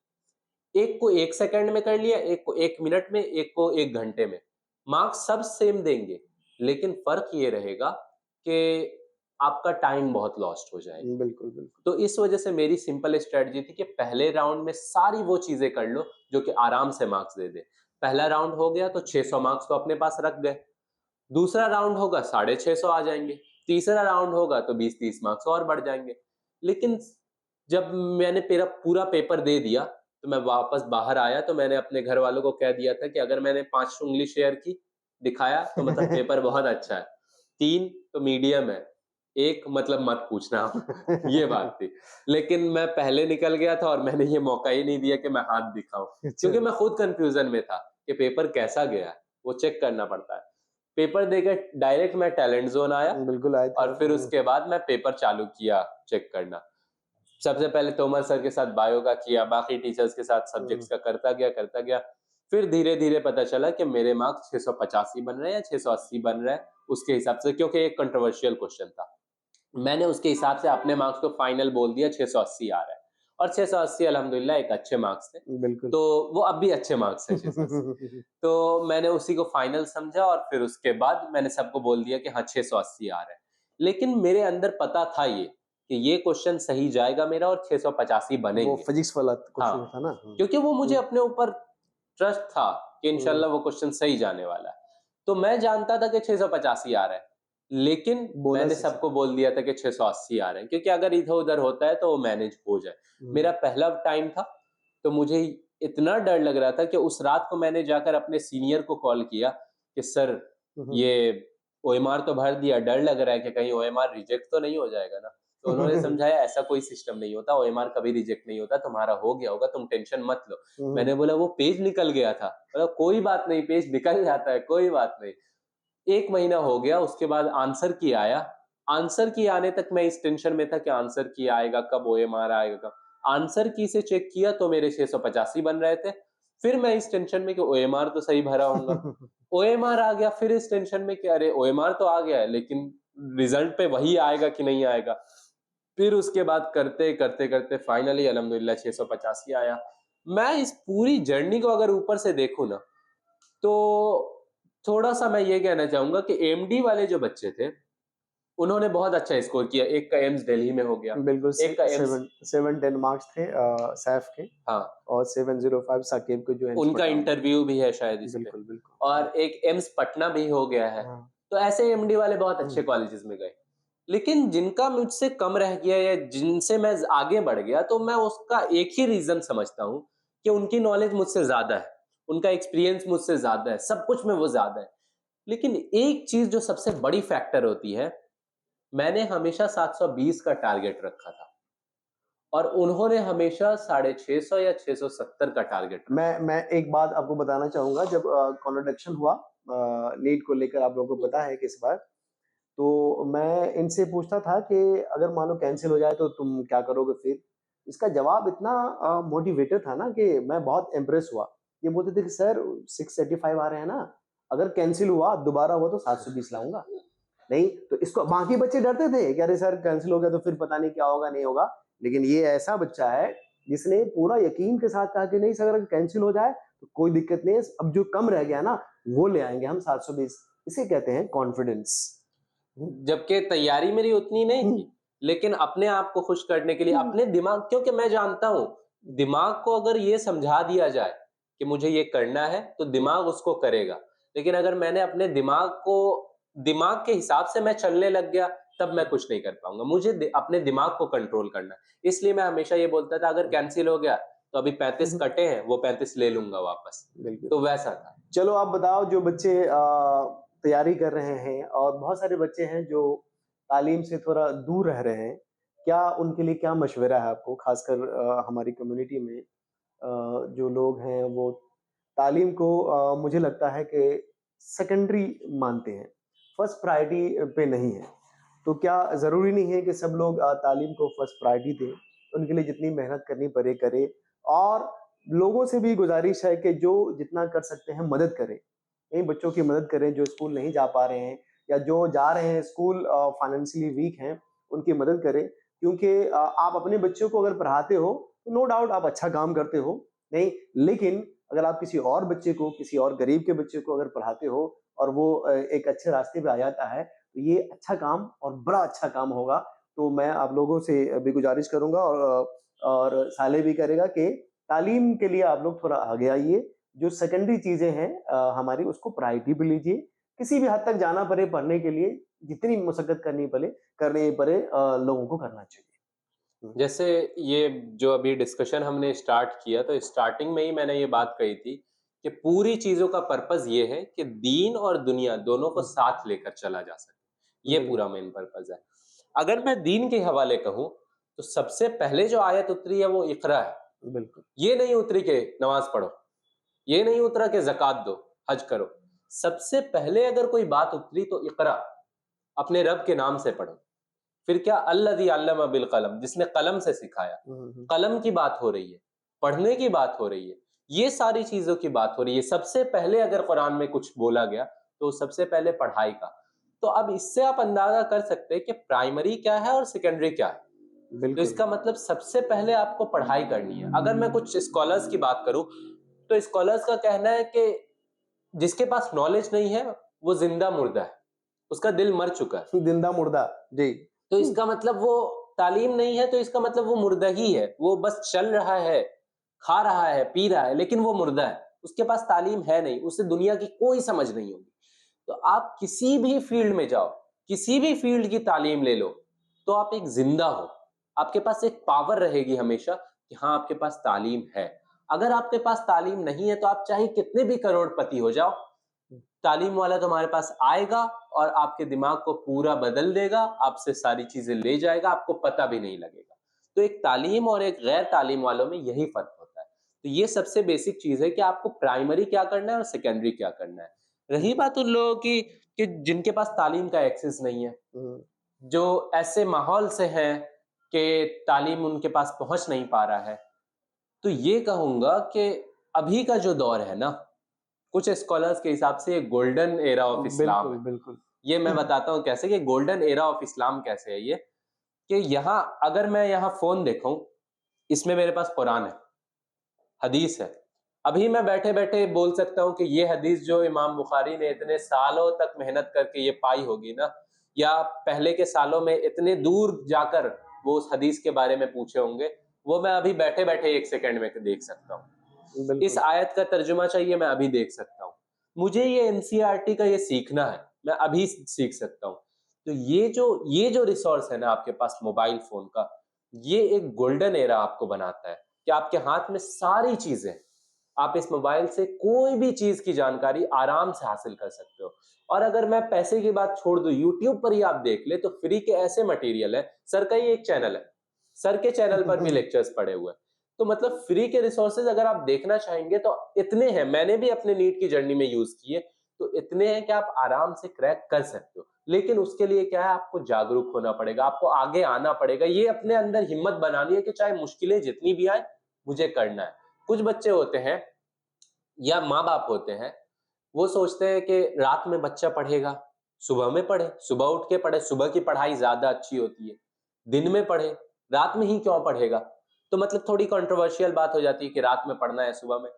Speaker 1: एक को 1 सेकंड में कर लिया, एक को 1 मिनट में, एक को 1 घंटे में, मार्क्स सब सेम देंगे, लेकिन फ़र्क ये रहेगा कि आपका टाइम बहुत लॉस्ट हो जाएगा।
Speaker 2: बिल्कुल, बिल्कुल।
Speaker 1: तो इस वजह से मेरी सिंपल स्ट्रैटेजी थी कि पहले राउंड में सारी वो चीज़ें कर लो जो कि आराम से मार्क्स दे दे। पहला राउंड हो गया तो 600 मार्क्स तो अपने पास रख गए। दूसरा राउंड होगा 650 आ जाएँगे। तीसरा राउंड होगा तो 20-30 मार्क्स और बढ़ जाएँगे। लेकिन जब मैंने पेरा पूरा पेपर दे दिया, तो मैं वापस बाहर आया तो मैंने अपने घर वालों को कह दिया था कि अगर मैंने 5 उँगली शेयर की, दिखाया तो मतलब पेपर बहुत अच्छा है। 3 तो मीडियम है। 1 मतलब मत पूछना आप। ये बात थी। लेकिन मैं पहले निकल गया था और मैंने ये मौका ही नहीं दिया कि मैं हाथ दिखाऊँ।
Speaker 2: अच्छा,
Speaker 1: क्योंकि मैं खुद कन्फ्यूज़न में था कि पेपर कैसा गया है, वो चेक करना पड़ता है। पेपर देके डायरेक्ट मैं टैलेंट ज़ोन आया
Speaker 2: बिल्कुल आए थे
Speaker 1: और
Speaker 2: आप।
Speaker 1: फिर उसके बाद मैं पेपर चालू किया चेक करना। सबसे पहले तोमर सर के साथ बायो का किया, बाकी टीचर्स के साथ
Speaker 2: हुँ,
Speaker 1: सब्जेक्ट्स का करता गया। फिर धीरे-धीरे पता चला कि मेरे मार्क्स 685 बन रहे हैं या 680 बन रहा है, उसके हिसाब से क्योंकि एक कंट्रोवर्शियल क्वेश्चन था। मैंने उसके हिसाब से अपने मार्क्स को फाइनल बोल दिया 680 आ रहा है और 680 अल्हम्दुलिल्लाह एक अच्छे मार्क्स थे।
Speaker 2: बिल्कुल।
Speaker 1: तो वो अब भी अच्छे मार्क्स हैं 680। तो मैंने उसी को फाइनल समझा और फिर उसके बाद मैंने सबको बोल दिया कि हाँ 680 आ रहा है। लेकिन मेरे अंदर पता था ये कि ये क्वेश्चन सही जाएगा मेरा और 685
Speaker 2: वो
Speaker 1: बनेंगे।
Speaker 2: फिजिक्स वाला क्वेश्चन
Speaker 1: हाँ,
Speaker 2: था ना?
Speaker 1: क्योंकि वो मुझे
Speaker 2: हुँ,
Speaker 1: अपने ऊपर ट्रस्ट था कि
Speaker 2: हुँ,
Speaker 1: इंशाल्लाह वो क्वेश्चन सही जाने वाला है। तो मैं जानता था कि 685 आ रहा है, लेकिन मैंने
Speaker 2: बोनस से।
Speaker 1: सबको बोल दिया था कि 680 आ रहे हैं क्योंकि अगर इधर-उधर होता है तो वो मैनेज हो जाए।
Speaker 2: हुँ,
Speaker 1: मेरा पहला टाइम था, तो मुझे इतना डर लग रहा था कि उस रात को मैंने जाकर अपने सीनियर को कॉल किया कि सर
Speaker 2: हुँ,
Speaker 1: ये
Speaker 2: हुँ।
Speaker 1: ओएमआर तो भर दिया, डर लग रहा है कि कहीं ओएमआर रिजेक्ट तो नहीं हो जाएगा ना? तो उन्होंने समझाया ऐसा कोई सिस्टम नहीं होता, ओएमआर कभी रिजेक्ट नहीं होता, तुम्हारा हो गया होगा, तुम टेंशन मत लो।
Speaker 2: हुँ,
Speaker 1: मैंने बोला वो पेज निकल गया था, बोला कोई बात नहीं पेज निकल जाता है, कोई बात नहीं। 1 महीना हो गया उसके बाद आंसर की आया, आंसर की आने तक मैं इस टेंशन में था कि आंसर की आएगा कब, ओएमआर आएगा कब? आंसर की से चेक किया तो मेरे 685 बन रहे थे, फिर मैं इस टेंशन में कि ओएमआर तो सही भरा होऊँगा। ओएमआर आ गया फिर इस टेंशन में कि अरे ओएमआर तो आ गया है लेकिन रिजल्ट पे वही आएगा कि नहीं आएगा। फिर उसके बाद करते फाइनली अल्हम्दुलिल्लाह 685 आया। मैं इस पूरी जर्नी को अगर ऊपर से देखूँ ना, तो थोड़ा-सा मैं ये कहना चाहूँगा कि एमडी वाले जो बच्चे थे, उन्होंने बहुत अच्छा स्कोर किया। एक का एम्स दिल्ली में हो गया,
Speaker 2: बिल्कुल
Speaker 1: एक का एम्स
Speaker 2: 710 मार्क्स थे सैफ के
Speaker 1: हाँ,
Speaker 2: और 705 साकिब के जो एम्स
Speaker 1: उनका
Speaker 2: पटना में।
Speaker 1: इंटरव्यू भी है शायद इस पे
Speaker 2: बिल्कुल, बिल्कुल।
Speaker 1: और एक एम्स पटना भी हो गया है।
Speaker 2: हाँ।
Speaker 1: तो ऐसे एमडी वाले बहुत
Speaker 2: हुँ,
Speaker 1: अच्छे कॉलेजेस में गए। लेकिन जिनका मुझसे कम रह गया या जिनसे मैं आगे बढ़ गया, तो मैं उसका एक ही रीज़न समझता हूँ कि उनकी नॉलेज मुझसे ज़्यादा है, उनका एक्सपीरियंस मुझसे ज़्यादा है, सब कुछ में वो ज़्यादा है। लेकिन एक चीज़ जो सबसे बड़ी फैक्टर होती है, मैंने हमेशा 720 का टारगेट रखा था और उन्होंने हमेशा 650 या 670 का टारगेट रखा।
Speaker 2: मैं एक बात आपको बताना चाहूँगा जब कॉन्ट्रडिक्शन हुआ नीट को लेकर आप लोगों को पता है कि इस बार, तो मैं इनसे पूछता था कि अगर मान लो कैंसल हो जाए तो तुम क्या करोगे फिर? इसका जवाब इतना मोटिवेटेड था ना कि मैं बहुत इम्प्रेस हुआ। ये बोलते थे कि सर 685 आ रहे हैं ना, अगर कैंसल हुआ दोबारा हुआ तो 720 लाऊँगा। नहीं, तो इसको बाकी बच्चे डरते थे कि अरे सर कैंसल हो गया तो फिर पता नहीं क्या होगा, नहीं होगा। लेकिन ये ऐसा बच्चा है जिसने पूरा यकीन के साथ कहा कि नहीं सर अगर कैंसल हो जाए तो कोई दिक्कत नहीं है, अब जो कम रह गया ना वो ले आएँगे हम 720। इसे कहते हैं कॉन्फिडेंस। हुँ,
Speaker 1: जबकि तैयारी मेरी उतनी नहीं
Speaker 2: हुँ,
Speaker 1: थी, लेकिन अपने आप को खुश करने के लिए
Speaker 2: हुँ,
Speaker 1: अपने दिमाग क्योंकि मैं जानता हूँ, दिमाग को अगर ये समझा दिया जाए कि मुझे ये करना है, तो दिमाग उसको करेगा। लेकिन अगर मैंने अपने दिमाग के हिसाब से मैं चलने लग गया, तब मैं कुछ नहीं कर पाऊँगा। मुझे अपने दिमाग को कंट्रोल करना है। इसलिए मैं हमेशा ये बोलता था अगर कैंसल हो गया, तो अभी 35
Speaker 2: हुँ,
Speaker 1: कटे हैं, वो 35 ले लूँगा वापस।
Speaker 2: बिल्कुल।
Speaker 1: तो वैसा था।
Speaker 2: चलो आप बताओ जो बच्चे तैयारी कर रहे हैं और बहुत सारे बच्चे हैं जो तालीम से थोड़ा दूर रह रहे हैं, क्या उनके लिए क्या मशवरा है आपको? ख़ासकर हमारी कम्युनिटी में जो लोग हैं वो तालीम को मुझे लगता है कि सेकेंडरी मानते हैं, फर्स्ट प्रायोरिटी पे नहीं है। तो क्या ज़रूरी नहीं है कि सब लोग तालीम को फर्स्ट प्रायोरिटी दें? उनके लिए जितनी मेहनत करनी पड़े करें और लोगों से भी गुज़ारिश है कि जो जितना कर सकते हैं मदद करें। इन बच्चों की मदद करें जो स्कूल नहीं जा पा रहे हैं, या जो जा रहे हैं स्कूल फाइनेंशियली वीक हैं, उनकी मदद करें। क्योंकि आप अपने बच्चों को अगर पढ़ाते हो, तो नो डाउट आप अच्छा काम करते हो, नहीं, लेकिन अगर आप किसी और बच्चे को, किसी और गरीब के बच्चे को अगर पढ़ाते हो और वो एक अच्छे रास्ते पे आ जाता है, तो ये अच्छा काम और बड़ा अच्छा काम होगा। तो मैं आप लोगों से भी गुज़ारिश करूँगा और साले भी करेगा कि तालीम के लिए आप लोग थोड़ा आगे आइए। जो सेकेंडरी चीज़ें हैं हमारी, उसको प्रायोरिटी पे लीजिए। किसी भी हद तक जाना पड़े पढ़ने के लिए, जितनी मशक्कत करनी पड़े लोगों को करना चाहिए। हुँ,
Speaker 1: जैसे ये जो अभी डिस्कशन हमने स्टार्ट किया, तो स्टार्टिंग में ही मैंने ये
Speaker 2: हुँ,
Speaker 1: बात कही थी कि पूरी चीज़ों का पर्पज़ ये है कि दीन और दुनिया दोनों को
Speaker 2: हुँ,
Speaker 1: साथ लेकर चला जा सके। ये
Speaker 2: बिल्कुल,
Speaker 1: पूरा मेन पर्पज़ है। अगर मैं दीन के हवाले कहूँ, तो सबसे पहले जो आयत उतरी है वो इक़रा है।
Speaker 2: बिल्कुल।
Speaker 1: ये नहीं उतरी कि नमाज़ पढ़ो, ये नहीं उतरा कि ज़कात दो, हज करो। सबसे पहले अगर कोई बात उतरी तो इक़रा, अपने रब के नाम से पढ़ो। फिर क्या, अल्लज़ी अल्लम बिल कलम, जिसने कलम से सिखाया।
Speaker 2: हुँ, हुँ, हुँ।
Speaker 1: कलम की बात हो रही है, पढ़ने की बात हो रही है, ये सारी चीज़ों की बात हो रही है। सबसे पहले अगर कुरान में कुछ बोला गया, तो सबसे पहले पढ़ाई का। तो अब इससे आप अंदाज़ा कर सकते हैं कि प्राइमरी क्या है और सेकेंडरी क्या है। तो
Speaker 2: बिल्कुल,
Speaker 1: इसका मतलब सबसे पहले आपको पढ़ाई करनी है। अगर मैं कुछ स्कॉलर्स की बात करूँ, तो स्कॉलर्स का कहना है कि जिसके पास नॉलेज नहीं है, वो ज़िंदा मुर्दा है, उसका दिल मर चुका है।
Speaker 2: जिंदा मुर्दा, जी।
Speaker 1: तो
Speaker 2: हुँ,
Speaker 1: इसका मतलब वो तालीम नहीं है, तो इसका मतलब वो मुर्दा ही है। वो बस चल रहा है, खा रहा है, पी रहा है, लेकिन वो मुर्दा है। उसके पास तालीम है नहीं, उसे दुनिया की कोई समझ नहीं होगी। तो आप किसी भी फील्ड में जाओ, किसी भी फील्ड की तालीम ले लो, तो आप एक जिंदा हो। आपके पास एक पावर रहेगी हमेशा कि हाँ, आपके पास तालीम है। अगर आपके पास तालीम नहीं है, तो आप चाहे कितने भी करोड़पति हो जाओ, तालीम वाला तुम्हारे पास आएगा और आपके दिमाग को पूरा बदल देगा, आपसे सारी चीजें ले जाएगा, आपको पता भी नहीं लगेगा। तो एक तालीम और एक गैर तालीम वालों में यही फर्क होता है। तो ये सबसे बेसिक चीज है कि आपको प्राइमरी क्या करना है और सेकेंडरी क्या करना है। रही बात उन लोगों की कि जिनके पास तालीम का एक्सेस नहीं है,
Speaker 2: हुँ,
Speaker 1: जो ऐसे माहौल से हैं कि तालीम उनके पास पहुंच नहीं पा रहा है, तो ये कहूंगा कि अभी का जो दौर है ना, कुछ स्कॉलर्स के हिसाब से ये गोल्डन एरा ऑफ इस्लाम
Speaker 2: बिल्कुल,
Speaker 1: है।
Speaker 2: बिल्कुल।
Speaker 1: ये मैं बताता हूँ कैसे, कि गोल्डन एरा ऑफ इस्लाम कैसे है ये, कि यहाँ अगर मैं यहाँ फ़ोन देखूँ, इसमें मेरे पास कुरान है, हदीस है। अभी मैं बैठे-बैठे बोल सकता हूँ कि ये हदीस जो इमाम बुखारी ने इतने सालों तक मेहनत करके ये पाई होगी ना, या पहले के सालों में इतने दूर जाकर वो उस हदीस के बारे में पूछे होंगे, वो मैं अभी बैठे-बैठे 1 सेकंड में देख सकता हूँ। इस
Speaker 2: बिल्कुल,
Speaker 1: आयत का तर्जुमा चाहिए, मैं अभी देख सकता हूँ। मुझे ये एनसीईआरटी का ये सीखना है, मैं अभी सीख सकता हूँ। तो ये जो रिसोर्स है ना आपके पास मोबाइल फ़ोन का, ये एक गोल्डन एरा आपको बनाता है कि आपके हाथ में सारी चीज़ें हैं। आप इस मोबाइल से कोई भी चीज़ की जानकारी आराम से हासिल कर सकते हो। और अगर मैं पैसे की बात छोड़ दूँ, यूट्यूब पर ही आप देख लें, तो फ्री के ऐसे मटेरियल हैं, सर का ही एक चैनल है, सर के चैनल पर भी लेक्चर्स पड़े हुए हैं। तो मतलब फ्री के रिसोर्सेज अगर आप देखना चाहेंगे तो इतने हैं, मैंने भी अपने नीट की जर्नी में यूज़ किए, तो इतने हैं कि आप आराम से क्रैक कर सकते हो। लेकिन उसके लिए क्या है, आपको जागरूक होना पड़ेगा, आपको आगे आना पड़ेगा, ये अपने अंदर हिम्मत बनानी है कि चाहे मुश्किलें जितनी भी आए, मुझे करना है। कुछ बच्चे होते हैं या माँ-बाप होते हैं, वो सोचते हैं कि रात में बच्चा पढ़ेगा, सुबह में पढ़े, सुबह उठ के पढ़े, सुबह की पढ़ाई ज़्यादा अच्छी होती है। दिन में पढ़े, रात में ही क्यों पढ़ेगा? तो मतलब थोड़ी कंट्रोवर्शियल बात हो जाती है कि रात में पढ़ना है, सुबह में।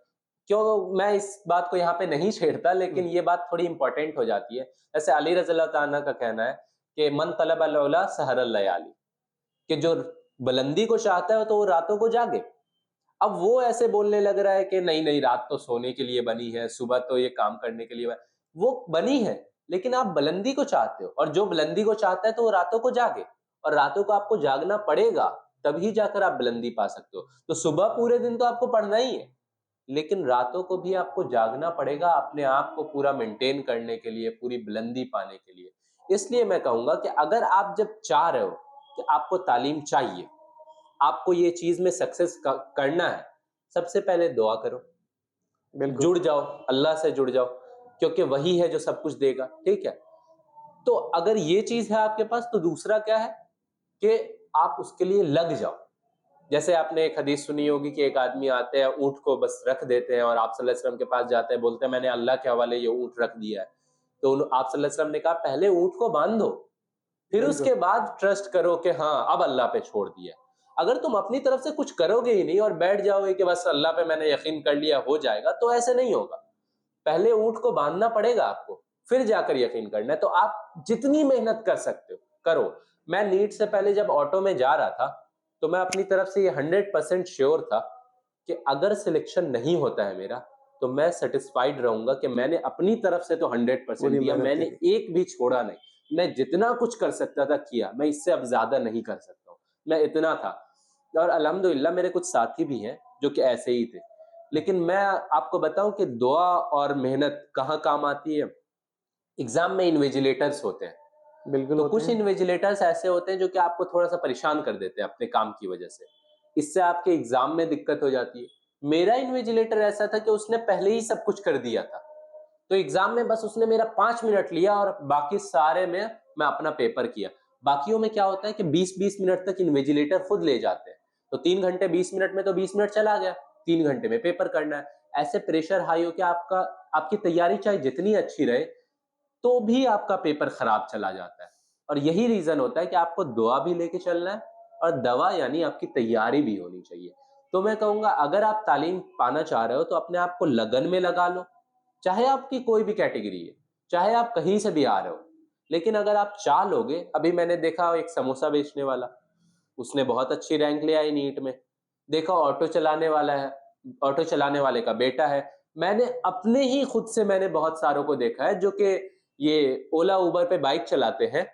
Speaker 1: क्यों, मैं इस बात को यहाँ पे नहीं छेड़ता, लेकिन ये बात थोड़ी इम्पोर्टेंट हो जाती है। जैसे अली रज़ी अल्लाह तआला अन्हु का कहना है कि मन तलब अल उला सहर अल लयाली, कि जो बुलंदी को चाहता है तो वो रातों को जागे। अब वो ऐसे बोलने लग रहा है कि नहीं नहीं, रात तो सोने के लिए बनी है, सुबह तो ये काम करने के लिए वो बनी है, लेकिन आप बुलंदी को चाहते हो, और जो बुलंदी को चाहता है तो वो रातों को जागे, और रातों को आपको जागना पड़ेगा, तभी जाकर आप बुलंदी पा सकते हो। तो सुबह पूरे दिन तो आपको पढ़ना ही है, लेकिन रातों को भी आपको जागना पड़ेगा अपने आप को पूरा मेंटेन करने के लिए, पूरी बुलंदी पाने के लिए। इसलिए मैं कहूंगा कि अगर आप जब चाह रहे हो कि आपको तालीम चाहिए, आपको ये चीज में सक्सेस करना है, सबसे पहले दुआ करो,
Speaker 2: बिल्कुल।
Speaker 1: जुड़ जाओ, अल्लाह से जुड़ जाओ, क्योंकि वही है जो सब कुछ देगा, ठीक है। तो अगर ये चीज है आपके पास, तो दूसरा क्या है कि आप उसके लिए लग जाओ। जैसे आपने एक हदीस सुनी होगी कि एक आदमी आते हैं, ऊंट को बस रख देते हैं और आप सल्लल्लाहु अलैहि वसल्लम के पास जाते हैं, बोलते हैं मैंने अल्लाह के हवाले ये ऊंट रख दिया है। तो आप सल्लल्लाहु अलैहि वसल्लम ने कहा पहले ऊँट को बांध दो, फिर
Speaker 2: बिल्कुल।
Speaker 1: उसके बाद ट्रस्ट करो कि हाँ, अब अल्लाह पे छोड़ दिया। अगर तुम अपनी तरफ से कुछ करोगे ही नहीं और बैठ जाओगे कि बस अल्लाह पे मैंने यकीन कर लिया हो जाएगा, तो ऐसे नहीं होगा। पहले ऊँट को बाँधना पड़ेगा आपको, फिर जाकर यकीन करना है। तो आप जितनी मेहनत कर सकते हो, करो। मैं नीट से पहले जब ऑटो में जा रहा था, तो मैं अपनी तरफ से ये 100% श्योर था कि अगर सिलेक्शन नहीं होता है मेरा, तो मैं सैटिस्फाइड रहूँगा कि मैंने अपनी तरफ से तो 100%
Speaker 2: पूरी
Speaker 1: दिया,
Speaker 2: मेहनत
Speaker 1: मैंने
Speaker 2: करी।
Speaker 1: एक भी छोड़ा नहीं। मैं जितना कुछ कर सकता था किया, मैं इससे अब ज़्यादा नहीं कर सकता हूँ। मैं इतना था और अल्हम्दुलिल्लाह मेरे कुछ साथी भी हैं, जो कि ऐसे ही थे। लेकिन मैं आपको बताऊँ कि दुआ और मेहनत कहाँ काम आती है? एग्ज़ाम में इन्विजिलेटर्स होते हैं।
Speaker 2: बिल्कुल
Speaker 1: तो
Speaker 2: होते
Speaker 1: कुछ
Speaker 2: हैं।
Speaker 1: इन्विजिलेटर्स ऐसे होते हैं जो कि आपको थोड़ा-सा परेशान कर देते हैं अपने काम की वजह से। इससे आपके एग्ज़ाम में दिक्कत हो जाती है। मेरा इन्विजिलेटर ऐसा था कि उसने पहले ही सब कुछ कर दिया था। तो एग्ज़ाम में बस उसने मेरा 5 मिनट लिया और बाकी सारे में मैं अपना पेपर किया। बाकियों में क्या होता है कि 20-20 मिनट तक इन्विजिलेटर खुद ले जाते हैं। तो 3 घंटे 20 मिनट में तो 20 मिनट चला गया, 3 घंटे में पेपर करना है। ऐसे प्रेशर हाई हो के आपकी तैयारी चाहे जितनी अच्छी रहे, तो भी आपका पेपर खराब चला जाता है। और यही रीज़न होता है कि आपको दुआ भी लेके चलना है और दवा यानी आपकी तैयारी भी होनी चाहिए। तो मैं कहूँगा अगर आप तालीम पाना चाह रहे हो तो अपने आप को लगन में लगा लो, चाहे आपकी कोई भी कैटेगरी है, चाहे आप कहीं से भी आ रहे हो। लेकिन अगर आप चाह लोगे, अभी मैंने देखा एक समोसा बेचने वाला, उसने बहुत अच्छी रैंक ले आई नीट में। देखा ऑटो चलाने वाले का बेटा है। मैंने अपने ही खुद से मैंने बहुत सारों को देखा है जो कि ये ओला उबर पे बाइक चलाते हैं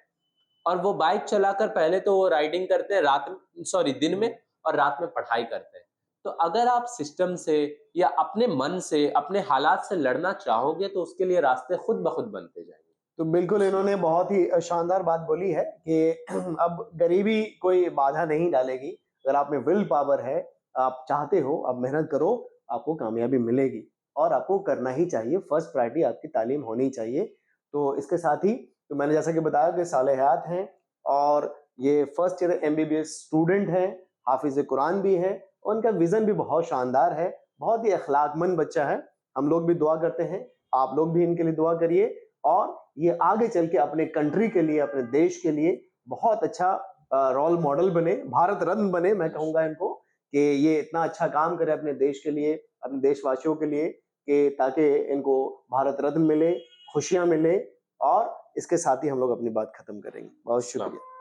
Speaker 1: और वो बाइक चलाकर पहले तो वो राइडिंग करते हैं दिन में और रात में पढ़ाई करते हैं। तो अगर आप सिस्टम से या अपने मन से, अपने हालात से लड़ना चाहोगे तो उसके लिए रास्ते खुद ब खुद बनते जाएँगे।
Speaker 2: तो बिल्कुल इन्होंने बहुत ही शानदार बात बोली है कि अब गरीबी कोई बाधा नहीं डालेगी। अगर आप में विल पावर है, आप चाहते हो, आप मेहनत करो, आपको कामयाबी मिलेगी और आपको करना ही चाहिए। फर्स्ट प्रायोरिटी आपकी तालीम होनी चाहिए। तो इसके साथ ही तो मैंने जैसा कि बताया कि साले-हयात हैं और ये फर्स्ट ईयर एमबीबीएस स्टूडेंट हैं, हाफ़िज़ कुरान भी हैं और उनका विज़न भी बहुत शानदार है। बहुत ही अखलाकमंद बच्चा है। हम लोग भी दुआ करते हैं। आप लोग भी इनके लिए दुआ करिए और ये आगे चल के अपने कंट्री के लिए, अपने देश के लिए बहुत अच्छा रोल मॉडल बने, भारत रत्न बने मैं कहूँगा इनको कि ये इतना अच्छा काम करे अपने देश के लिए, अपने देशवासियों के लिए कि ताकि इनको भारत रत्न मिले, खुशियाँ मिले और इसके साथ ही हम लोग अपनी बात खत्म करेंगे। बहुत
Speaker 1: अस्सलाम
Speaker 2: शुक्रिया।